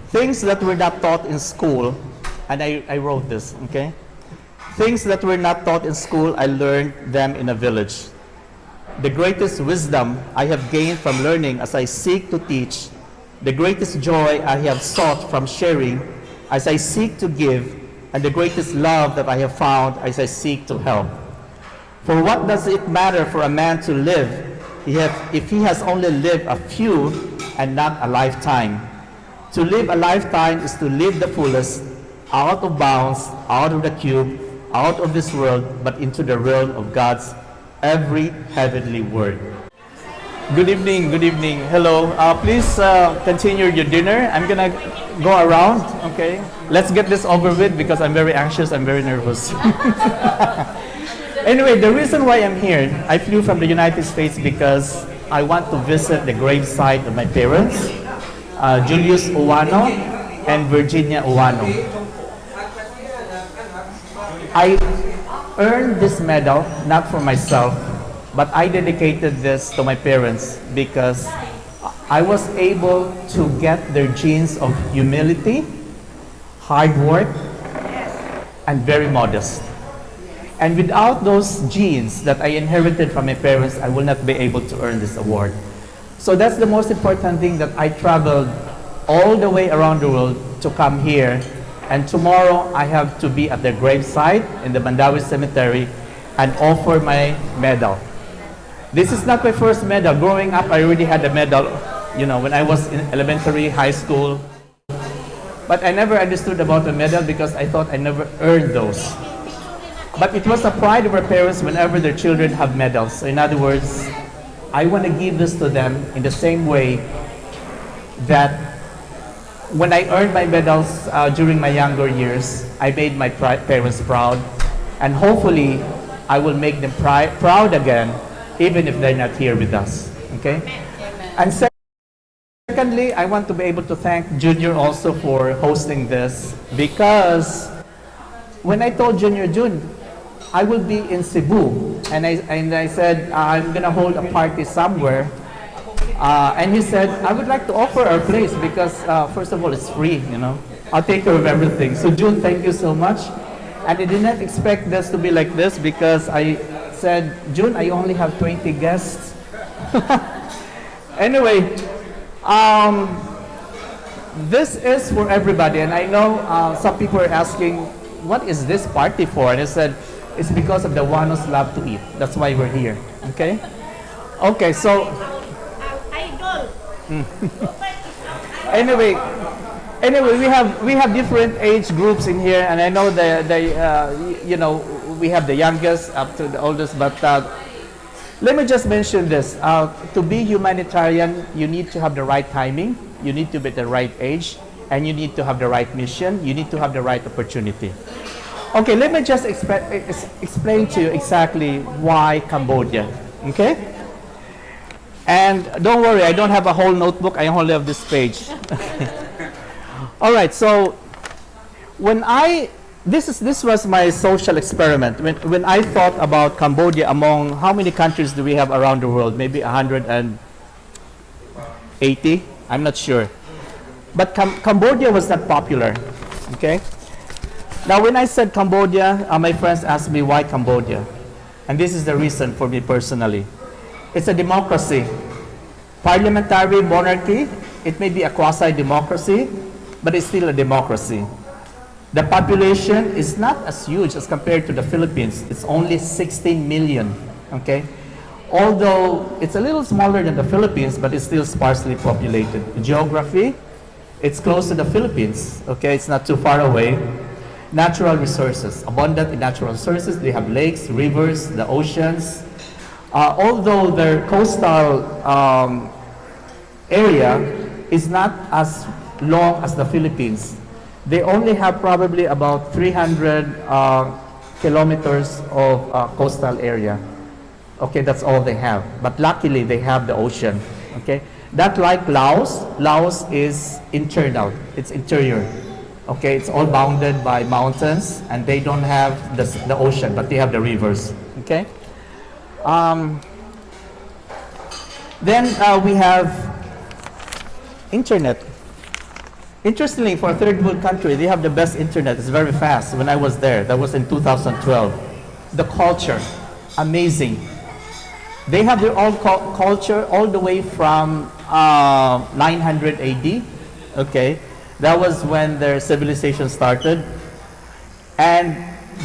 Things that were not taught in school, and I wrote this, okay? Things that were not taught in school, I learned them in a village. The greatest wisdom I have gained from learning as I seek to teach, the greatest joy I have sought from sharing as I seek to give, and the greatest love that I have found as I seek to help. For what does it matter for a man to live if he has only lived a few and not a lifetime? To live a lifetime is to live the fullest, out of bounds, out of the cube, out of this world, but into the realm of God's every heavenly word. Good evening, good evening. Hello. Please continue your dinner. I'm gonna go around, okay? Let's get this over with because I'm very anxious, I'm very nervous. Anyway, the reason why I'm here, I flew from the United States because I want to visit the gravesite of my parents, Julius Ouano and Virginia Ouano. I earned this medal not for myself, but I dedicated this to my parents because I was able to get their genes of humility, hard work, and very modest. And without those genes that I inherited from my parents, I will not be able to earn this award. So that's the most important thing, that I traveled all the way around the world to come here. And tomorrow I have to be at their gravesite in the Mandawi Cemetery and offer my medal. This is not my first medal. Growing up, I already had a medal, when I was in elementary, high school. But I never understood about the medal because I thought I never earned those. But it was a pride of our parents whenever their children have medals. So in other words, I want to give this to them in the same way that when I earned my medals during my younger years, I made my parents proud. And hopefully, I will make them proud again, even if they're not here with us. Okay? And secondly, I want to be able to thank Junior also for hosting this, because when I told June, I will be in Cebu, and I said, I'm going to hold a party somewhere. And he said, I would like to offer our place because, first of all, it's free, I'll take care of everything. So June, thank you so much. And I did not expect this to be like this because I said, June, I only have 20 guests. Anyway, this is for everybody. And I know some people are asking, what is this party for? And I said, it's because of the Ouanos love to eat. That's why we're here. Okay? Okay, so... anyway, we have different age groups in here, and I know we have the youngest up to the oldest. But let me just mention this: to be humanitarian, you need to have the right timing, you need to be at the right age, and you need to have the right mission. You need to have the right opportunity. Okay, let me just explain to you exactly why Cambodia. Okay. And don't worry, I don't have a whole notebook, I only have this page. All right, so this was my social experiment. When I thought about Cambodia, among how many countries do we have around the world? Maybe 180, I'm not sure. But Cambodia was not popular, okay? Now when I said Cambodia, my friends asked me why Cambodia? And this is the reason for me personally. It's a democracy. Parliamentary monarchy, it may be a quasi-democracy, but it's still a democracy. The population is not as huge as compared to the Philippines. It's only 16 million, okay? Although it's a little smaller than the Philippines, but it's still sparsely populated. Geography, it's close to the Philippines, okay? It's not too far away. Natural resources, abundant in natural resources. They have lakes, rivers, the oceans. Although their coastal area is not as long as the Philippines, they only have probably about 300 kilometers of coastal area. Okay, that's all they have. But luckily, they have the ocean. Okay, that like Laos is internal. It's interior. Okay, it's all bounded by mountains, and they don't have the ocean, but they have the rivers. Okay. Then we have internet. Interestingly, for a third world country, they have the best internet. It's very fast. When I was there, that was in 2012. The culture, amazing. They have their own culture all the way from 900 AD. Okay, that was when their civilization started. And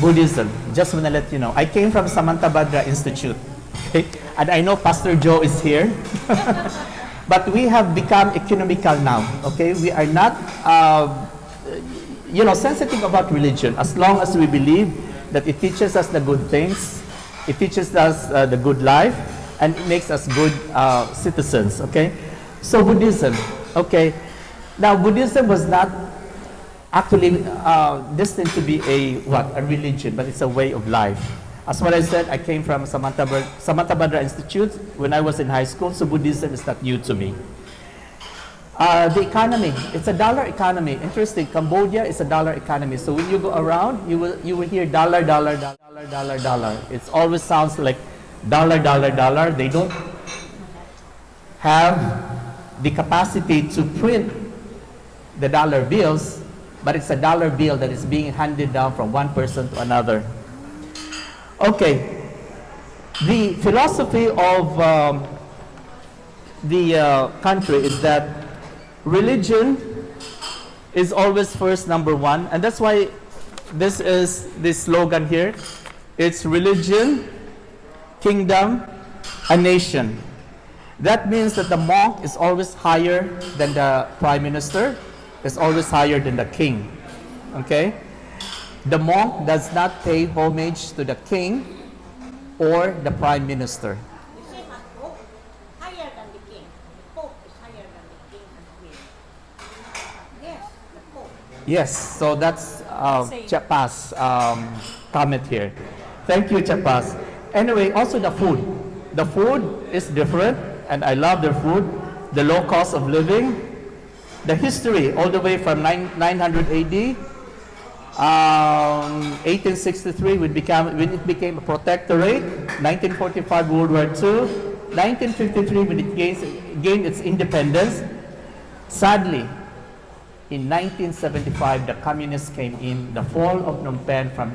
Buddhism, just want to let you know, I came from Samantabhadra Institute. Okay, and I know Pastor Joe is here. But we have become economical now, okay? We are not, sensitive about religion as long as we believe that it teaches us the good things, it teaches us the good life, and it makes us good citizens, okay? So Buddhism, okay? Now Buddhism was not actually destined to be a religion, but it's a way of life. As what I said, I came from Samantabhadra Institute when I was in high school, so Buddhism is not new to me. The economy, it's a dollar economy. Interesting, Cambodia is a dollar economy. So when you go around, you will hear dollar, dollar, dollar, dollar, dollar. It always sounds like dollar, dollar, dollar. They don't have the capacity to print the dollar bills, but it's a dollar bill that is being handed down from one person to another. Okay, the philosophy of the country is that religion is always first, number one, and that's why this is the slogan here. It's religion, kingdom, a nation. That means that the monk is always higher than the prime minister, is always higher than the king. Okay? The monk does not pay homage to the king or the prime minister. The same as Pope, higher than the king. The Pope is higher than the king and queen. Yes, the Pope. Yes, so that's Chapa's comment here. Thank you, Chapas. Anyway, also the food. The food is different, and I love their food. The low cost of living. The history, all the way from 900 AD. 1863 when it became a protectorate, 1945 World War II, 1953 when it gained its independence. Sadly, in 1975 the communists came in, the fall of Phnom Penh from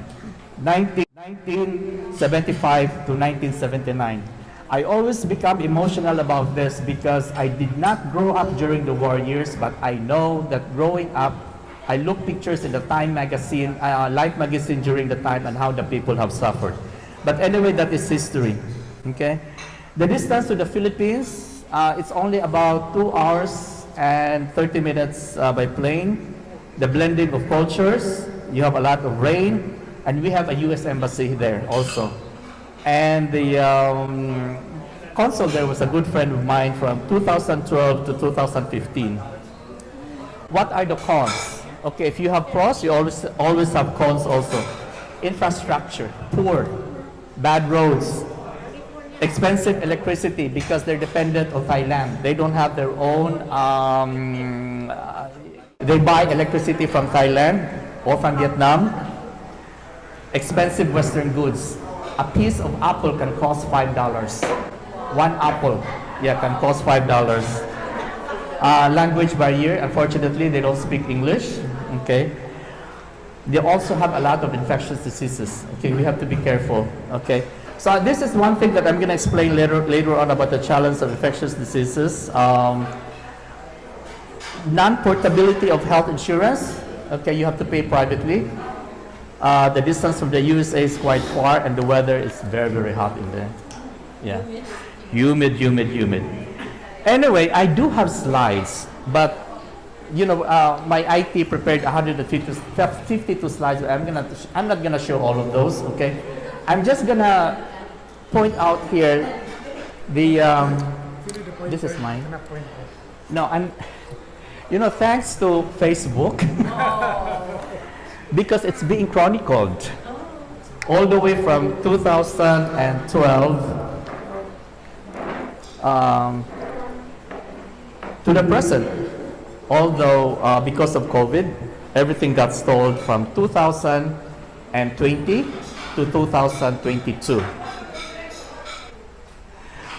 1975 to 1979. I always become emotional about this because I did not grow up during the war years, but I know that growing up, I look pictures in the Time magazine, Life magazine during the time and how the people have suffered. But anyway, that is history, okay? The distance to the Philippines, it's only about 2 hours and 30 minutes by plane. The blending of cultures, you have a lot of rain, and we have a U.S. embassy there also. And the consul there was a good friend of mine from 2012 to 2015. What are the cons? Okay, if you have pros, you always have cons also. Infrastructure, poor, bad roads, expensive electricity because they're dependent on Thailand. They don't have their own, they buy electricity from Thailand or from Vietnam. Expensive Western goods. A piece of apple can cost $5. One apple, can cost $5. Language barrier, unfortunately, they don't speak English, okay? They also have a lot of infectious diseases, okay? We have to be careful, okay? So this is one thing that I'm going to explain later on about the challenge of infectious diseases. Non-portability of health insurance, okay, you have to pay privately. The distance from the USA is quite far, and the weather is very, very hot in there. Yeah, humid. Anyway, I do have slides, but my IT prepared 152 slides. I'm not gonna show all of those. Okay, I'm just gonna point out here the. This is mine. No, I'm. Thanks to Facebook, because it's being chronicled all the way from 2012. To the present, although because of COVID, everything got stalled from 2020 to 2022.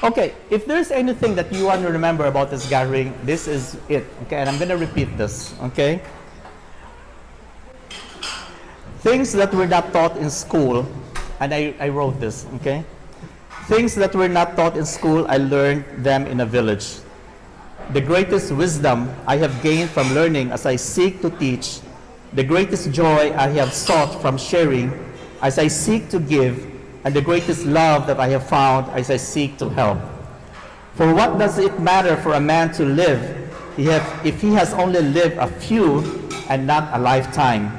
Okay, if there's anything that you want to remember about this gathering, this is it. Okay, and I'm going to repeat this. Okay, things that were not taught in school, and I wrote this. Okay, things that were not taught in school, I learned them in a village. The greatest wisdom I have gained from learning as I seek to teach, the greatest joy I have sought from sharing as I seek to give, and the greatest love that I have found as I seek to help. For what does it matter for a man to live if he has only lived a few and not a lifetime?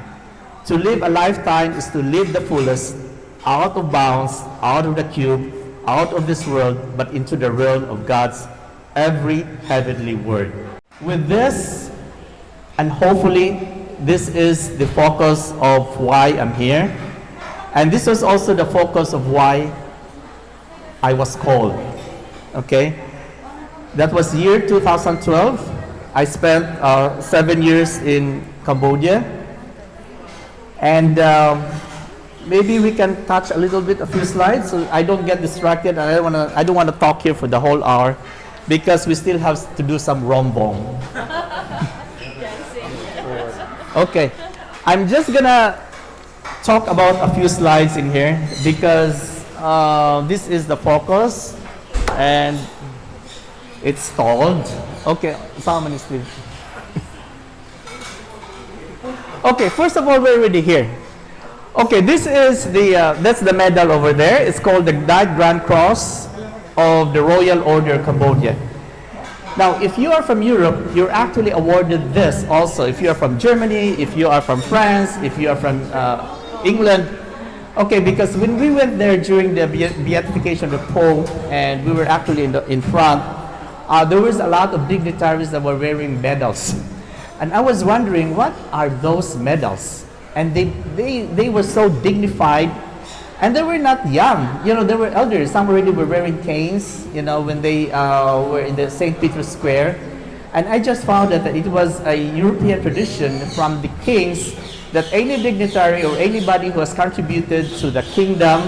To live a lifetime is to live the fullest, out of bounds, out of the cube, out of this world, but into the realm of God's every heavenly word. With this, and hopefully this is the focus of why I'm here, and this was also the focus of why I was called. Okay, that was year 2012. I spent 7 years in Cambodia, and maybe we can touch a little bit, a few slides, so I don't get distracted. And I don't want to talk here for the whole hour, because we still have to do some rombong. Okay, I'm just gonna talk about a few slides in here because this is the focus, and it's stalled. Okay, someone is still. Okay, first of all, we're already here. Okay, this is that's the medal over there. It's called the Knight Grand Cross of the Royal Order of Cambodia. Now, if you are from Europe, you're actually awarded this also. If you are from Germany, if you are from France, if you are from England. Okay, because when we went there during the beatification of the Pope, and we were actually in front, there was a lot of dignitaries that were wearing medals. And I was wondering, what are those medals? And they were so dignified, and they were not young. You know, they were elders. Some already were wearing canes, you know, when they were in the St. Peter's Square. And I just found that it was a European tradition from the kings that any dignitary or anybody who has contributed to the kingdom,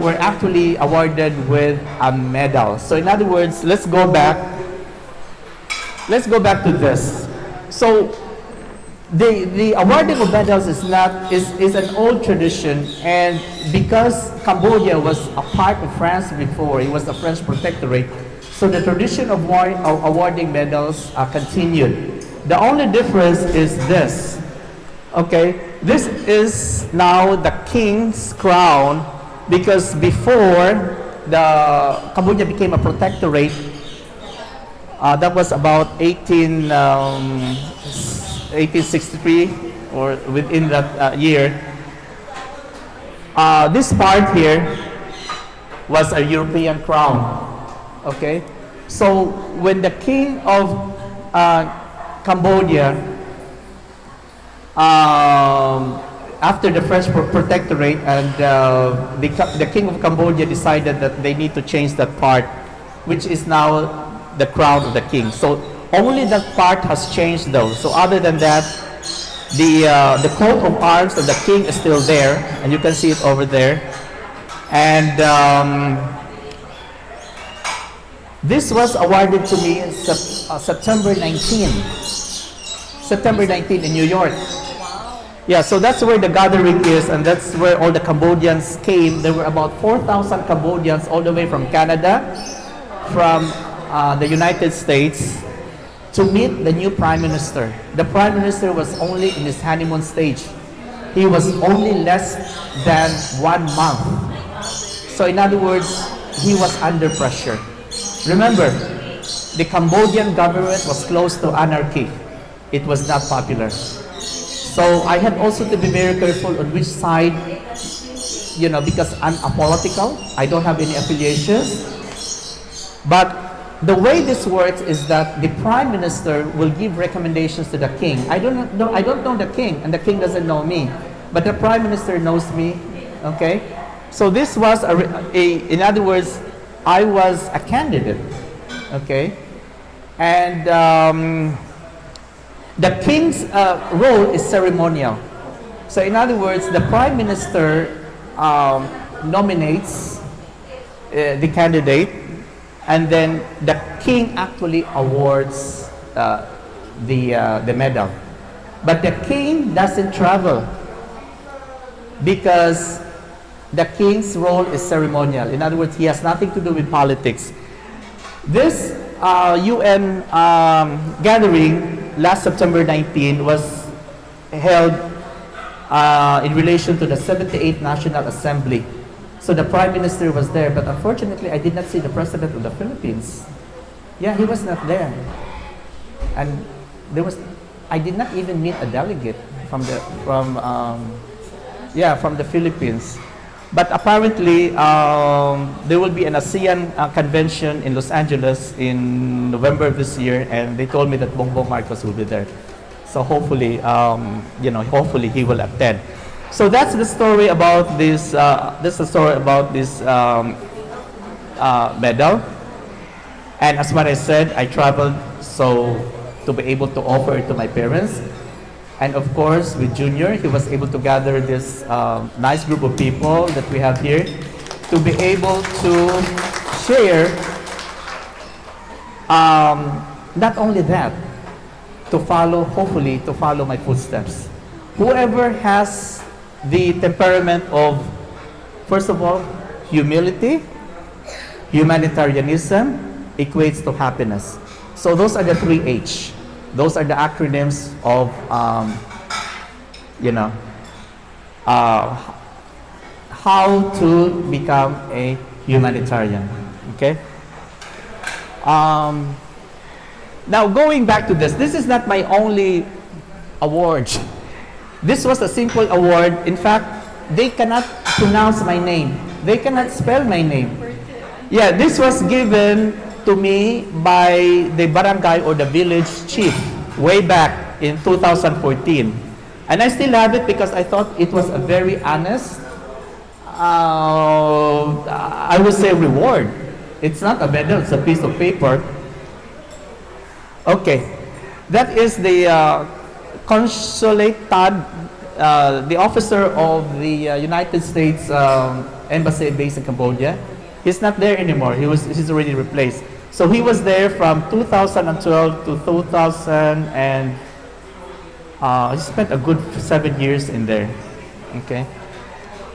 were actually awarded with a medal. So in other words, let's go back to this. So the awarding of medals is an old tradition, and because Cambodia was a part of France before, it was a French protectorate, so the tradition of awarding medals continued. The only difference is this. Okay, this is now the king's crown, because before the Cambodia became a protectorate, that was about 1863 or within that year. This part here was a European crown. Okay, so when the king of Cambodia, after the French protectorate, and the king of Cambodia decided that they need to change that part, which is now the crown of the king. So only that part has changed though. So other than that, the coat of arms of the king is still there, and you can see it over there. And this was awarded to me in September 19 in New York. Yeah, so that's where the gathering is, and that's where all the Cambodians came. There were about 4,000 Cambodians all the way from Canada, from the United States, to meet the new Prime Minister. The Prime Minister was only in his honeymoon stage. He was only less than 1 month. So in other words, he was under pressure. Remember, the Cambodian government was close to anarchy. It was not popular. So I had also to be very careful on which side, you know, because I'm apolitical. I don't have any affiliations. But the way this works is that the Prime Minister will give recommendations to the king. I don't know the king, and the king doesn't know me, but the Prime Minister knows me. Okay, so this was in other words, I was a candidate. Okay, and the king's role is ceremonial. So in other words, the Prime Minister nominates the candidate, and then the king actually awards the medal. But the king doesn't travel because the king's role is ceremonial. In other words, he has nothing to do with politics. This UN gathering last September 19 was held in relation to the 78th National Assembly. So the Prime Minister was there, but unfortunately I did not see the President of the Philippines. Yeah, he was not there. And I did not even meet a delegate from the Philippines. But apparently, there will be an ASEAN convention in Los Angeles in November of this year, and they told me that Bongbong Marcos will be there. So hopefully, hopefully he will attend. So that's the story about this. Medal. And as what I said, I traveled to be able to offer it to my parents. And of course, with Junior, he was able to gather this nice group of people that we have here to be able to share, not only that, hopefully to follow my footsteps. Whoever has the temperament of, first of all, humility, humanitarianism, equates to happiness. So those are the 3 H. Those are the acronyms of, how to become a humanitarian. Okay? Now, going back to this is not my only award. This was a simple award. In fact, they cannot pronounce my name. They cannot spell my name. Yeah, this was given to me by the barangay or the village chief way back in 2014. And I still have it because I thought it was a very honest, I would say, reward. It's not a medal, it's a piece of paper. Okay, that is the consulate, the officer of the United States Embassy based in Cambodia. He's not there anymore. He's already replaced. So he was there from 2012 to 2000, and he spent a good 7 years in there. Okay.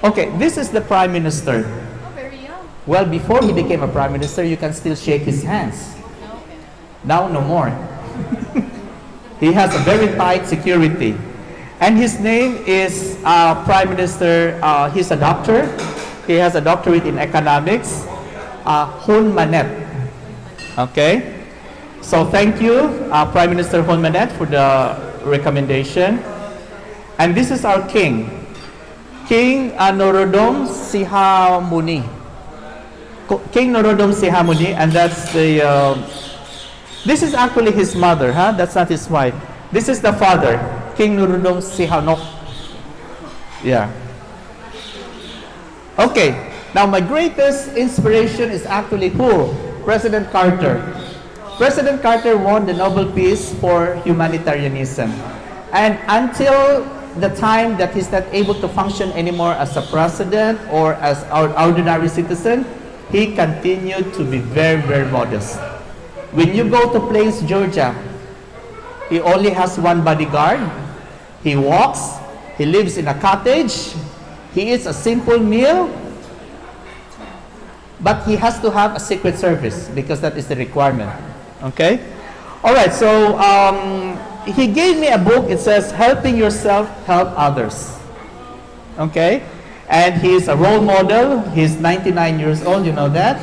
Okay, this is the Prime Minister. Oh, very young. Well, before he became a Prime Minister, you can still shake his hands. Now, no more. He has a very tight security. And his name is Prime Minister, he's a doctor. He has a doctorate in economics, Hun Manet. Okay? So thank you, Prime Minister Hun Manet, for the recommendation. And this is our king, King Norodom Sihamuni. King Norodom Sihamuni, and that's the, this is actually his mother, huh? That's not his wife. This is the father, King Norodom Sihanouk. Yeah. Okay, now my greatest inspiration is actually who? President Carter. President Carter won the Nobel Peace for Humanitarianism. And until the time that he's not able to function anymore as a president or as an ordinary citizen, he continued to be very, very modest. When you go to Plains, Georgia, he only has one bodyguard. He walks, he lives in a cottage, he eats a simple meal, but he has to have a secret service because that is the requirement. Okay? Alright, so he gave me a book. It says, Helping Yourself, Help Others. Okay? And he's a role model. He's 99 years old, you know that.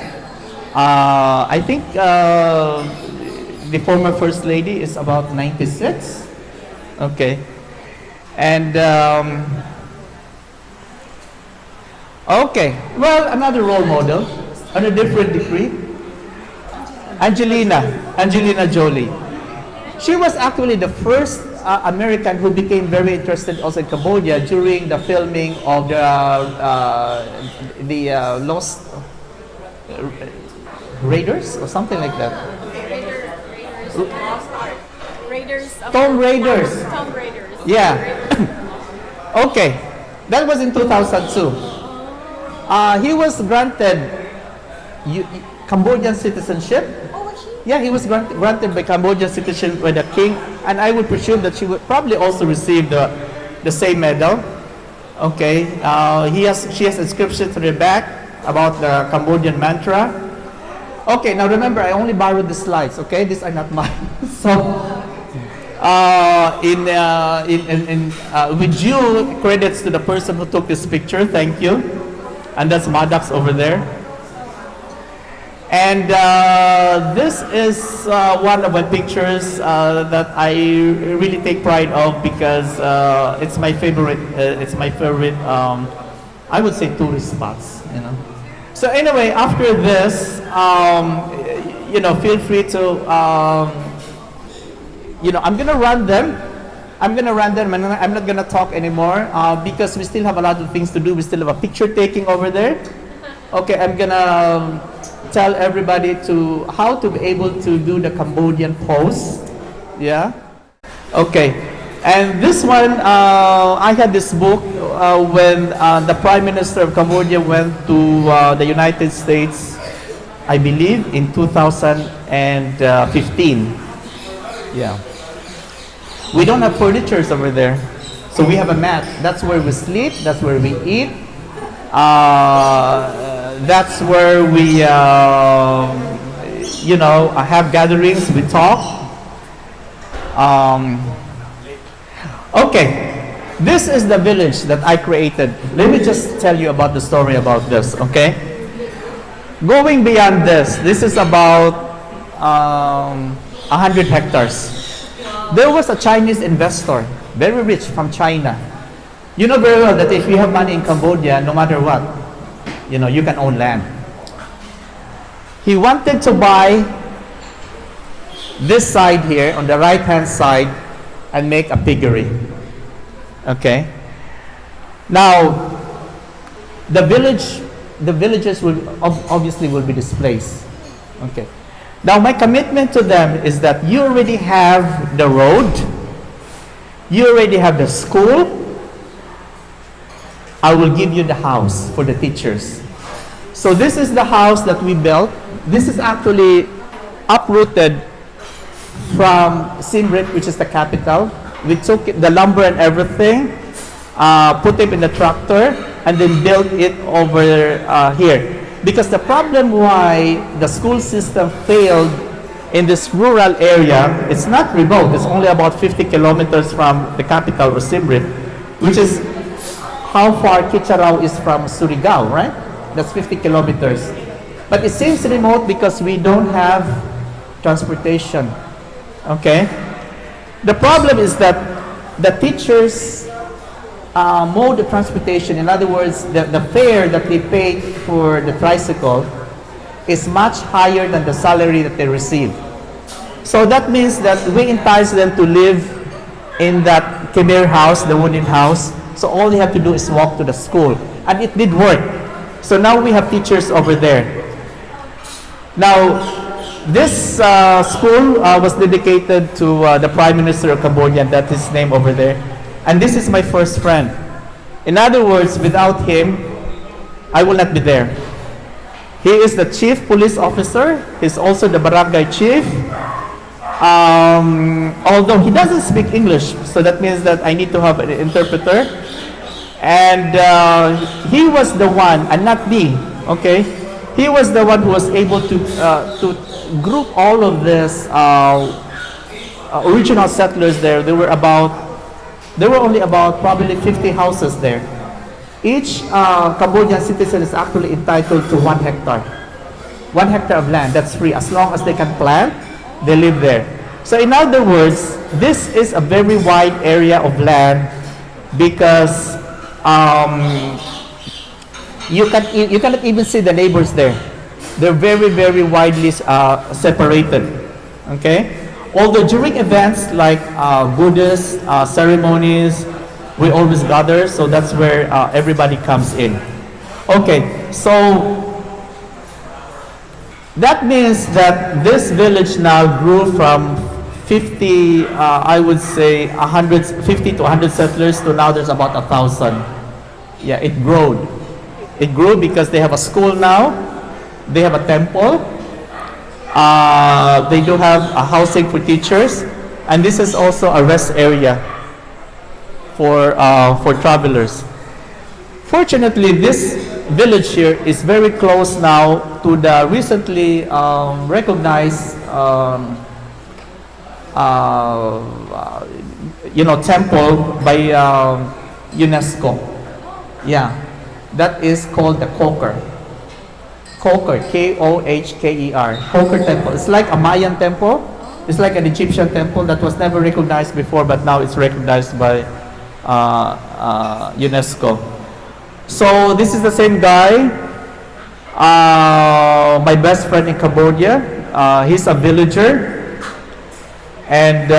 I think the former First Lady is about 96. Okay. And okay, well, another role model on a different degree, Angelina Jolie. She was actually the first American who became very interested also in Cambodia during the filming of the Lost Raiders or something like that. Tomb Raiders. Yeah. Okay, that was in 2002. He was granted Cambodian citizenship. Oh, was she? Yeah, he was granted by Cambodian citizenship by the king, and I would presume that she would probably also receive the same medal. Okay, she has inscription to the back about the Cambodian mantra. Okay, now remember, I only borrowed the slides. Okay, these are not mine. So, with due credits to the person who took this picture, thank you. And that's Maddox over there. And this is one of my pictures that I really take pride of because it's my favorite. I would say tourist spots. You know. So anyway, after this, feel free to. I'm gonna run them. I'm not gonna talk anymore because we still have a lot of things to do. We still have a picture taking over there. Okay, I'm gonna tell everybody how to be able to do the Cambodian pose. Yeah. Okay. And this one, I had this book when the Prime Minister of Cambodia went to the United States, I believe, in 2015. Yeah. We don't have furnitures over there. So we have a mat. That's where we sleep. That's where we eat. That's where we, have gatherings. We talk. Okay. This is the village that I created. Let me just tell you about the story about this, okay? Going beyond this is about 100 hectares. There was a Chinese investor, very rich from China. You know very well that if you have money in Cambodia, no matter what, you can own land. He wanted to buy this side here on the right-hand side and make a piggery. Okay. Now, the villages will obviously be displaced. Okay. Now, my commitment to them is that you already have the road, you already have the school. I will give you the house for the teachers. So this is the house that we built. This is actually uprooted from Siem Reap, which is the capital. We took the lumber and everything, put it in the tractor, and then built it over here. Because the problem why the school system failed in this rural area, it's not remote, it's only about 50 kilometers from the capital, or Siem Reap, which is how far Kitcharao is from Surigao, right? That's 50 kilometers. But it seems remote because we don't have transportation, okay? The problem is that the teachers mode of transportation, in other words, the fare that they pay for the tricycle is much higher than the salary that they receive. So that means that we entice them to live in that Khmer house, the wooden house. So all they have to do is walk to the school. And it did work. So now we have teachers over there. Now, this school was dedicated to the Prime Minister of Cambodia, and that's his name over there. And this is my first friend. In other words, without him, I will not be there. He is the chief police officer. He's also the barangay chief. Although he doesn't speak English, so that means that I need to have an interpreter. And he was the one, and not me, okay? He was the one who was able to group all of this original settlers there. There were only about probably 50 houses there. Each Cambodian citizen is actually entitled to 1 hectare. 1 hectare of land, that's free. As long as they can plant, they live there. So in other words, this is a very wide area of land because you cannot even see the neighbors there. They're very, very widely separated. Okay? Although during events like Buddhist ceremonies, we always gather, so that's where everybody comes in. Okay, so that means that this village now grew from 50, I would say 50 to 100 settlers to now there's about 1,000. Yeah, it grew. It grew because they have a school now. They have a temple. They do have a housing for teachers. And this is also a rest area for travelers. Fortunately, this village here is very close now to the recently recognized temple by UNESCO. Yeah, that is called the Koker. Koker, K-O-H-K-E-R. Koker temple. It's like a Mayan temple. It's like an Egyptian temple that was never recognized before, but now it's recognized by UNESCO. So this is the same guy, my best friend in Cambodia. He's a villager, and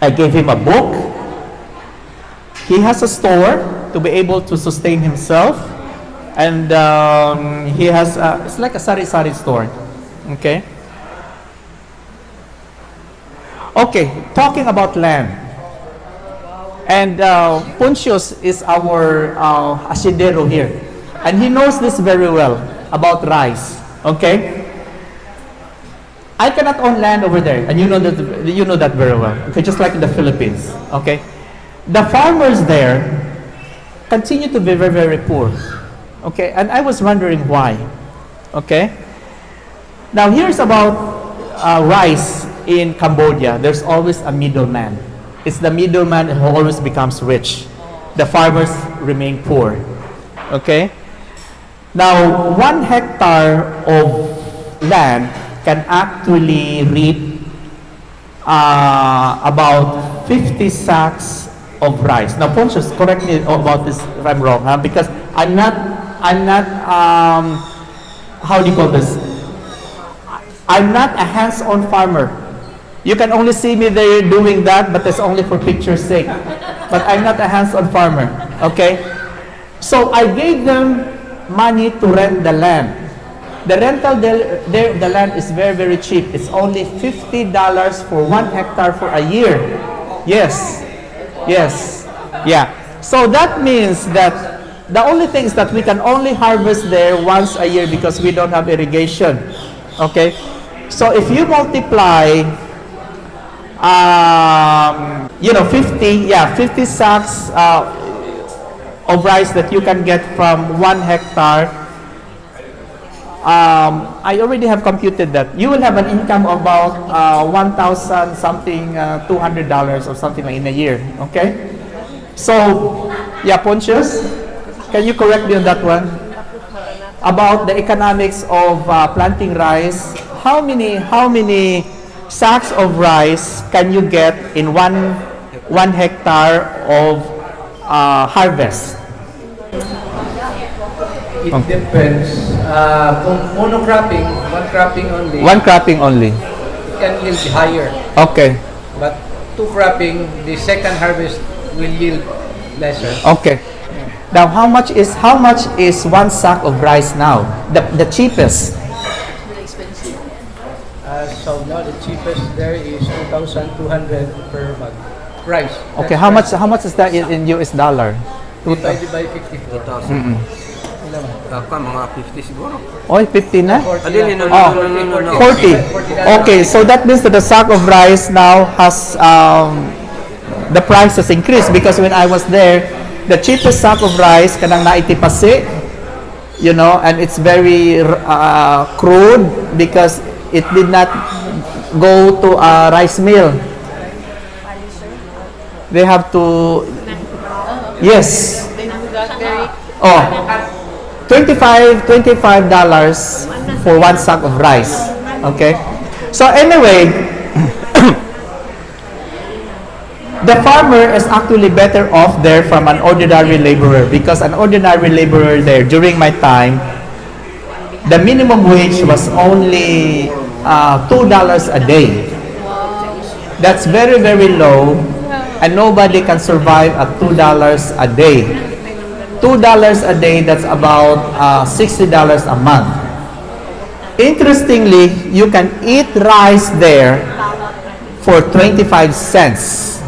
I gave him a book. He has a store to be able to sustain himself, and he has it's like a sari-sari store. Okay. Okay, talking about land. And Pontius is our asidero here. And he knows this very well about rice. Okay? I cannot own land over there. And you know that very well. Okay, just like in the Philippines. Okay? The farmers there continue to be very, very poor. Okay? And I was wondering why. Okay? Now here's about rice in Cambodia. There's always a middleman. It's the middleman who always becomes rich. The farmers remain poor. Okay? Now, 1 hectare of land can actually reap about 50 sacks of rice. Now, Pontius, correct me about this if I'm wrong, huh? Because I'm not, how do you call this? I'm not a hands-on farmer. You can only see me there doing that, but it's only for picture's sake. But I'm not a hands-on farmer, okay? So I gave them money to rent the land. The rental of the land is very, very cheap. It's only $50 for 1 hectare for a year. Yes, yes, yeah. So that means that the only thing is that we can only harvest there once a year because we don't have irrigation, okay? So if you multiply 50 sacks of rice that you can get from 1 hectare. I already have computed that you will have an income of about 1,000 something, $200 or something like in a year. Okay, so yeah, Pontius, can you correct me on that one about the economics of planting rice? How many sacks of rice can you get in one hectare of harvest? It depends. Monocropping, one cropping only, it can yield higher. Okay. But 2 cropping, the second harvest will yield lesser. Okay. Now, how much is 1 sack of rice now? The cheapest. So now the cheapest there is 2,200 per bag. Rice. Okay. That's How much is that in US dollar? divided by 54. Mga 50 siguro. Oh, 50 na? 40 no, Oh, no, no. 40. Okay, so that means that the sack of rice now has the price has increased because when I was there, the cheapest sack of rice kanang naitipasi, and it's very crude because it did not go to a rice mill. They have to, yes. Oh, $25 for 1 sack of rice. Okay. So anyway, the farmer is actually better off there from an ordinary laborer because an ordinary laborer there during my time, the minimum wage was only $2 a day. That's very, very low, and nobody can survive at $2 a day. $2 a day, that's about $60 a month. Interestingly, you can eat rice there for 25 cents.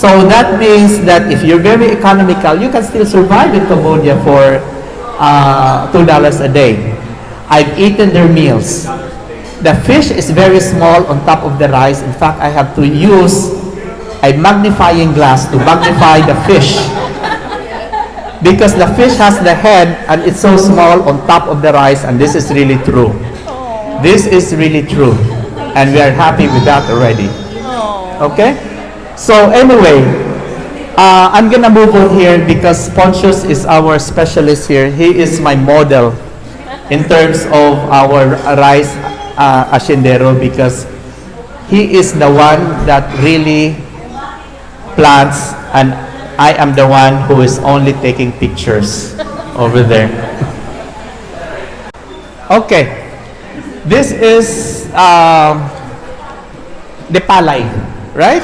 So that means that if you're very economical, you can still survive in Cambodia for $2 a day. I've eaten their meals. The fish is very small on top of the rice. In fact, I have to use a magnifying glass to magnify the fish. Because the fish has the head and it's so small on top of the rice, and this is really true. This is really true. And we are happy with that already. Okay? So anyway, I'm gonna move on here because Pontius is our specialist here. He is my model in terms of our rice ashendero because he is the one that really plants and I am the one who is only taking pictures over there. Okay, this is the palay, right?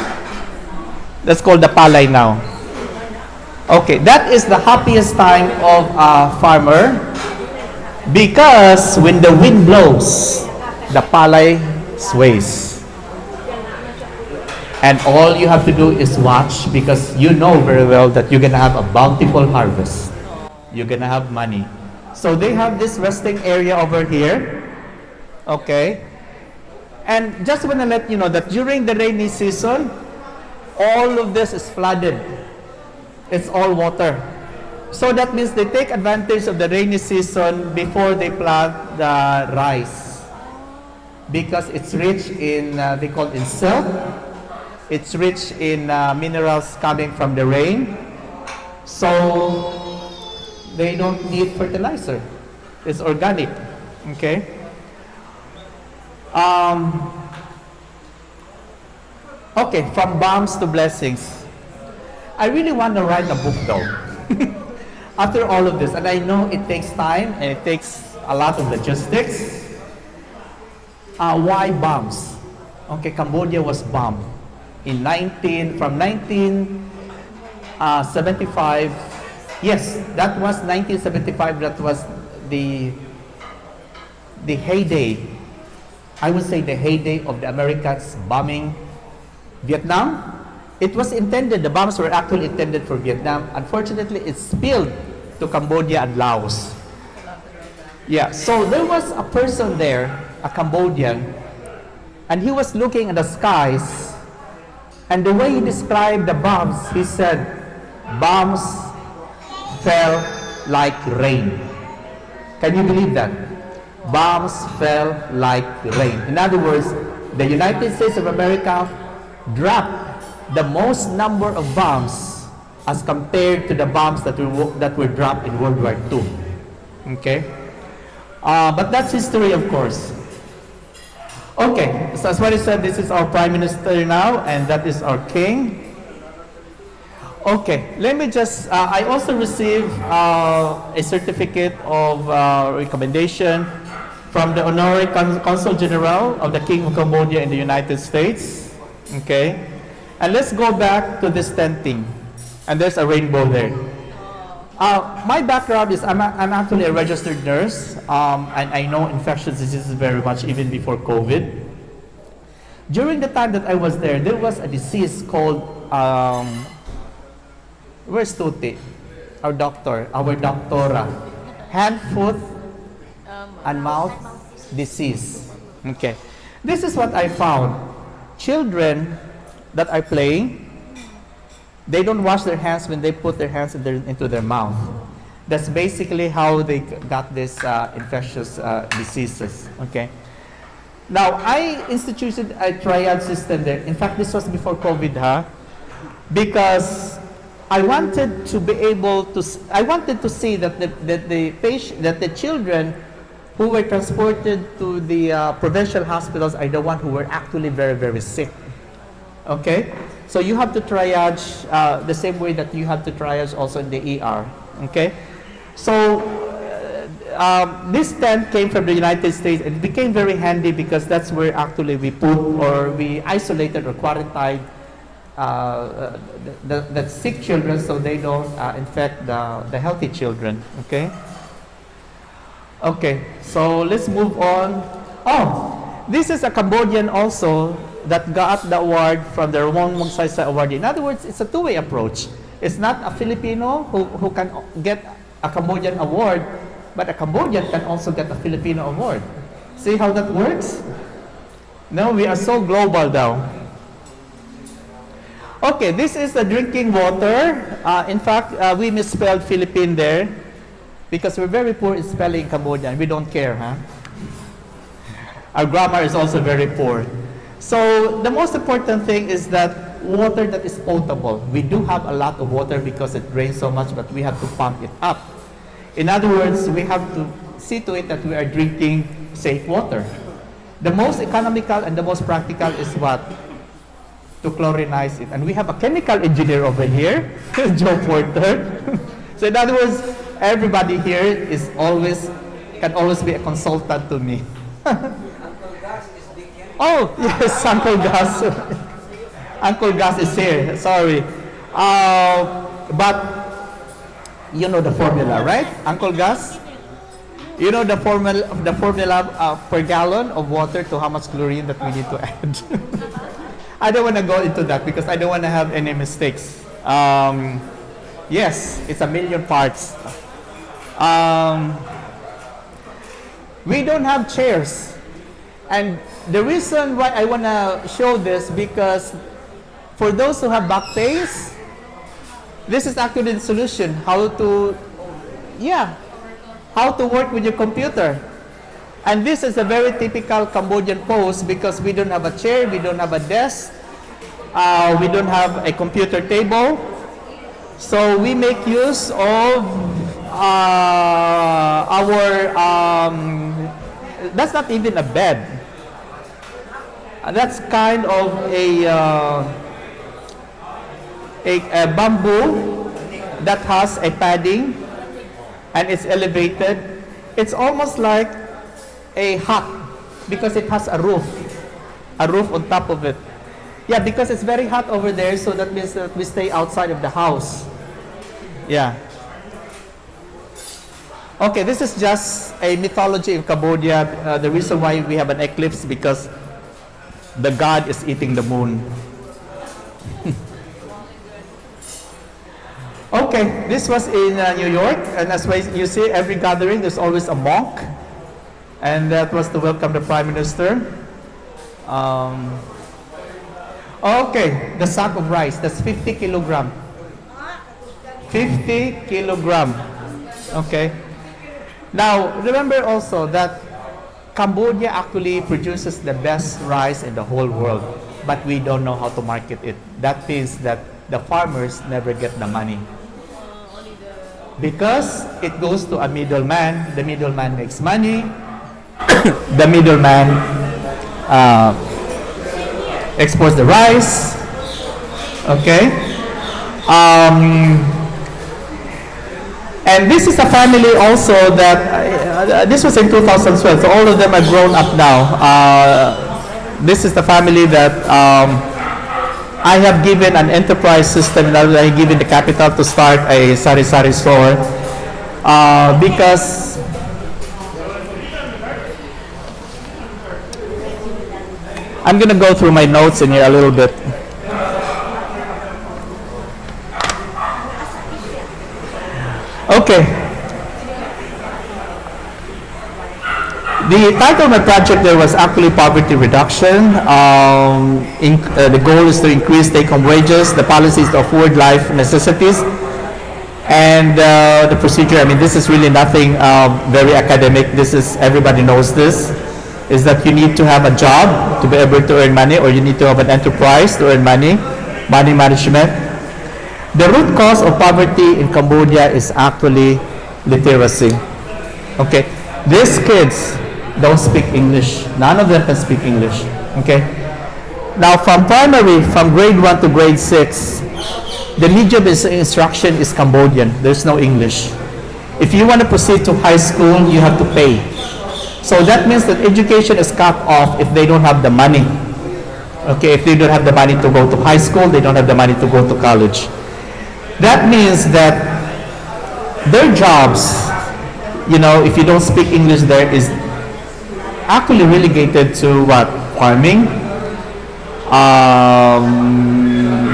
That's called the palay now. Okay, that is the happiest time of a farmer because when the wind blows, the palay sways. And all you have to do is watch because you know very well that you're going to have a bountiful harvest. You're going to have money. So they have this resting area over here. Okay. And just want to let you know that during the rainy season, all of this is flooded. It's all water. So that means they take advantage of the rainy season before they plant the rice. Because it's rich in, they call it silt. It's rich in minerals coming from the rain. So they don't need fertilizer. It's organic. Okay? Okay, from bombs to blessings. I really want to write a book though. After all of this, and I know it takes time and it takes a lot of logistics. Why bombs? Okay, Cambodia was bombed in from 1975. Yes, that was 1975. That was the heyday. I would say the heyday of the Americans bombing Vietnam. It was intended, the bombs were actually intended for Vietnam. Unfortunately, it spilled to Cambodia and Laos. Yeah, so there was a person there, a Cambodian, and he was looking at the skies, and the way he described the bombs, he said, bombs fell like rain. Can you believe that? Bombs fell like rain. In other words, the United States of America dropped the most number of bombs as compared to the bombs that were dropped in World War II. Okay? But that's history, of course. Okay, so as what I said, this is our Prime Minister now, and that is our King. Okay, let me just, I also received a certificate of recommendation from the Honorary Consul General of the King of Cambodia in the United States. Okay, and let's go back to this tenting, and there's a rainbow there. My background is I'm actually a registered nurse, and I know infectious diseases very much even before COVID. During the time that I was there was a disease called, where's Tuti? Our doctora. Hand, foot, and mouth disease. Okay. This is what I found. Children that are playing, they don't wash their hands when they put their hands into their mouth. That's basically how they got this infectious diseases. Okay. Now, I instituted a triage system there. In fact, this was before COVID, because I wanted to be able to. I wanted to see that the children who were transported to the provincial hospitals are the ones who were actually very, very sick. Okay? So you have to triage the same way that you have to triage also in the ER. Okay? So this tent came from the United States, and it became very handy because that's where actually we put or we isolated or quarantined the sick children so they don't infect the healthy children. Okay? Okay, so let's move on. Oh, this is a Cambodian also that got the award from the Ramon Magsaysay Award. In other words, it's a two-way approach. It's not a Filipino who can get a Cambodian award, but a Cambodian can also get a Filipino award. See how that works? Now we are so global now. Okay, this is the drinking water. In fact, we misspelled Philippine there because we're very poor in spelling Cambodian. We don't care, huh? Our grammar is also very poor. So the most important thing is that water that is potable. We do have a lot of water because it rains so much, but we have to pump it up. In other words, we have to see to it that we are drinking safe water. The most economical and the most practical is what? To chlorinize it. And we have a chemical engineer over here, Joe Porter. So in other words, everybody here can always be a consultant to me. Oh, yes, Uncle Gus. Uncle Gus is here, sorry. But you know the formula, right, Uncle Gus? You know the formula per gallon of water to how much chlorine that we need to add. I don't want to go into that because I don't want to have any mistakes. Yes, it's 1,000,000 parts. We don't have chairs. And the reason why I want to show this, because for those who have back pains, this is actually the solution. How to work with your computer. And this is a very typical Cambodian pose because we don't have a chair, we don't have a desk, we don't have a computer table. So we make use of that's not even a bed. That's kind of a bamboo that has a padding and it's elevated. It's almost like a hut because it has a roof on top of it. Yeah, because it's very hot over there, so that means that we stay outside of the house. Yeah. Okay, this is just a mythology in Cambodia. The reason why we have an eclipse because the god is eating the moon. Okay, this was in New York, and as you see, every gathering there's always a monk, and that was to welcome the Prime Minister. Okay, the sack of rice, that's 50 kilogram. 50 kilogram. Okay. Now, remember also that Cambodia actually produces the best rice in the whole world, but we don't know how to market it. That means that the farmers never get the money. Because it goes to a middleman, the middleman makes money, the middleman exports the rice, okay? And this is a family also that, this was in 2012, so all of them are grown up now. This is the family that I have given an enterprise system, and I have given the capital to start a sari-sari store because I'm going to go through my notes in here a little bit. Okay. The title of my project there was actually poverty reduction. The goal is to increase take-home wages. The policy is to afford life necessities. And the procedure, I mean, this is really nothing very academic. This is, everybody knows this, is that you need to have a job to be able to earn money, or you need to have an enterprise to earn money, money management. The root cause of poverty in Cambodia is actually literacy. Okay, these kids don't speak English. None of them can speak English. Okay, now from primary, from grade 1 to grade 6, the medium of instruction is Cambodian. There's no English. If you want to proceed to high school, you have to pay. So that means that education is cut off if they don't have the money. Okay, if they don't have the money to go to high school, they don't have the money to go to college. That means that their jobs, you know, if you don't speak English there, is actually relegated to what? Farming,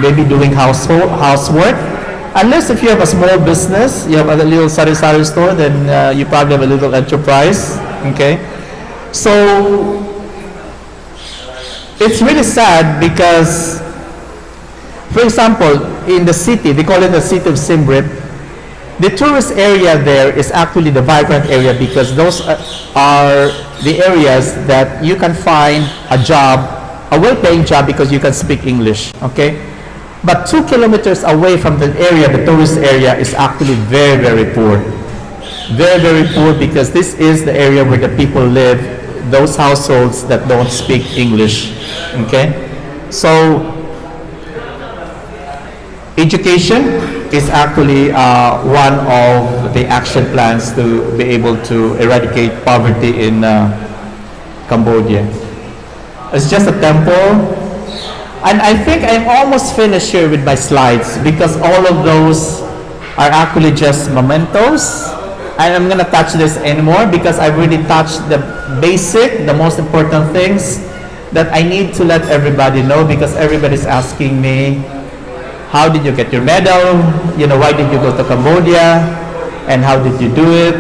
maybe doing housework. Unless if you have a small business, you have a little sari-sari store, then you probably have a little enterprise. Okay, so it's really sad because, for example, in the city, they call it the city of Siem Reap. The tourist area there is actually the vibrant area because those are the areas that you can find a job, a well-paying job because you can speak English. Okay. But 2 kilometers away from the area, the tourist area, is actually very, very poor. Very, very poor because this is the area where the people live, those households that don't speak English. Okay? So, education is actually one of the action plans to be able to eradicate poverty in Cambodia. It's just a temple. And I think I'm almost finished here with my slides because all of those are actually just mementos. And I'm gonna touch this anymore because I've really touched the basic, the most important things that I need to let everybody know because everybody's asking me, how did you get your medal? You know, why did you go to Cambodia? And how did you do it?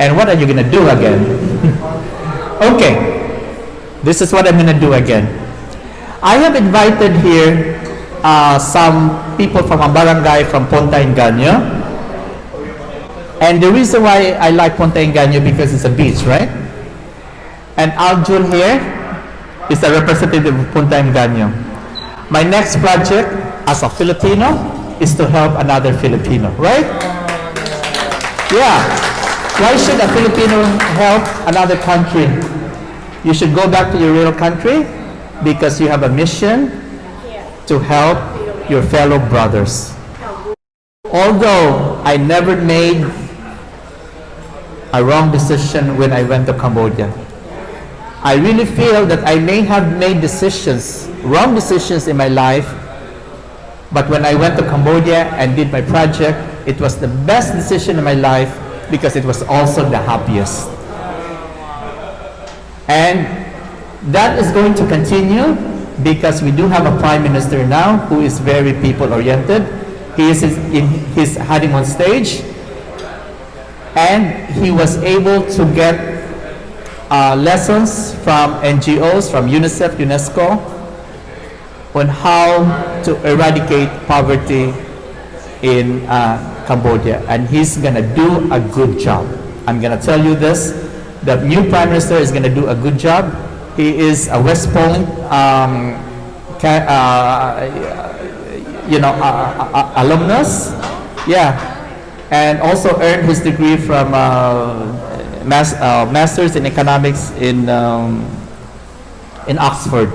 And what are you gonna do again? Okay, this is what I'm gonna do again. I have invited here some people from a barangay from Ponta Engaño. And the reason why I like Ponta Engaño because it's a beach, right? And Aljun here is a representative of Ponta Engaño. My next project as a Filipino is to help another Filipino, right? Yeah. Why should a Filipino help another country? You should go back to your real country because you have a mission to help your fellow brothers. Although I never made a wrong decision when I went to Cambodia, I really feel that I may have made wrong decisions in my life, but when I went to Cambodia and did my project, it was the best decision in my life because it was also the happiest. And that is going to continue because we do have a prime minister now who is very people-oriented. He's heading on stage, and he was able to get lessons from NGOs, from UNICEF, UNESCO, on how to eradicate poverty in Cambodia. And he's gonna do a good job. I'm gonna tell you this, the new prime minister is gonna do a good job. He is a West Point, alumnus, yeah, and also earned his degree from Masters in Economics in Oxford.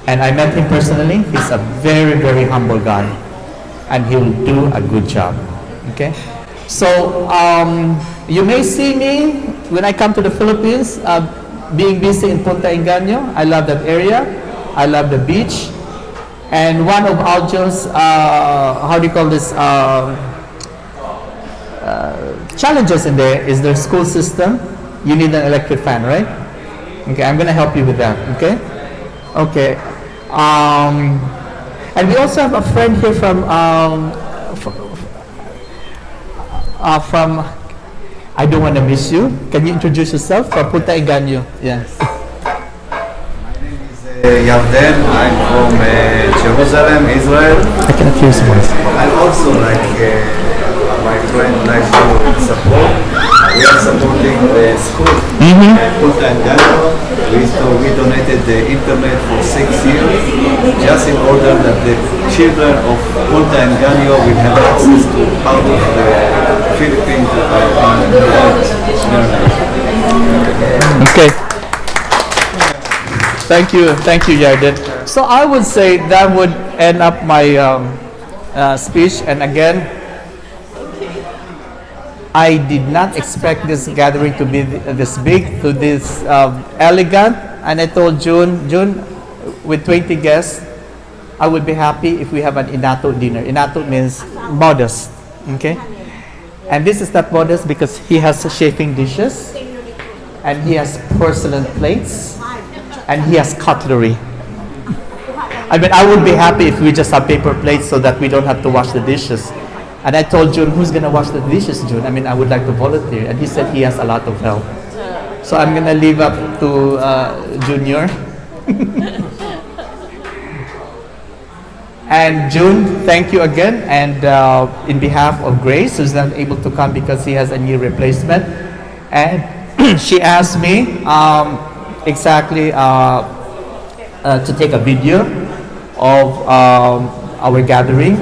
And I met him personally. He's a very, very humble guy, and he will do a good job. Okay, so you may see me when I come to the Philippines. Being busy in Ponta Engaño. I love that area. I love the beach. And one of Aljun's, challenges in there is their school system. You need an electric fan, right? Okay, I'm going to help you with that, okay? Okay. And we also have a friend here from I don't want to miss you. Can you introduce yourself? From Ponta Engaño. Yes. My name is Yarden. I'm from Jerusalem, Israel. I cannot hear someone. And also, like my friend, like to support. We are supporting the school at Ponta Engaño. We donated the internet for 6 years, just in order that the children of Ponta Engaño will have access to part of the Philippines Okay. Thank you, Yarden. So I would say that would end up my speech. And again, I did not expect this gathering to be this big, to this elegant. And I told June, with 20 guests, I would be happy if we have an inato dinner. Inato means modest. Okay. And this is not modest because he has chafing dishes, and he has porcelain plates, and he has cutlery. I mean, I would be happy if we just have paper plates so that we don't have to wash the dishes. And I told June, who's gonna wash the dishes, June? I mean, I would like to volunteer. And he said he has a lot of help. So I'm gonna leave up to Junior. And June, thank you again. And in behalf of Grace, who's not able to come because he has a knee replacement. And she asked me exactly to take a video of our gathering.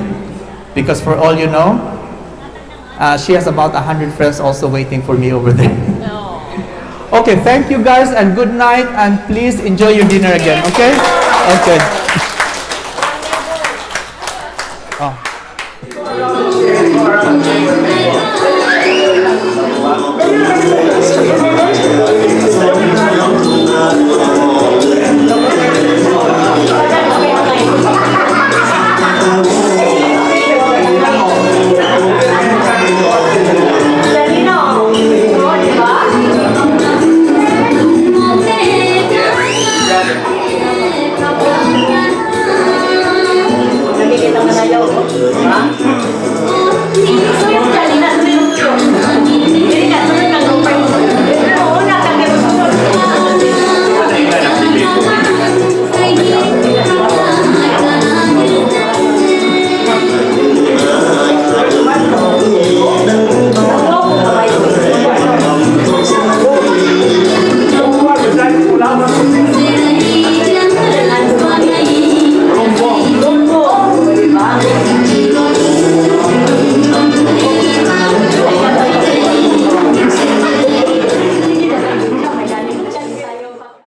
Because for all you know, she has about 100 friends also waiting for me over there. Okay, thank you guys and good night, and please enjoy your dinner again, okay? Okay. Oh.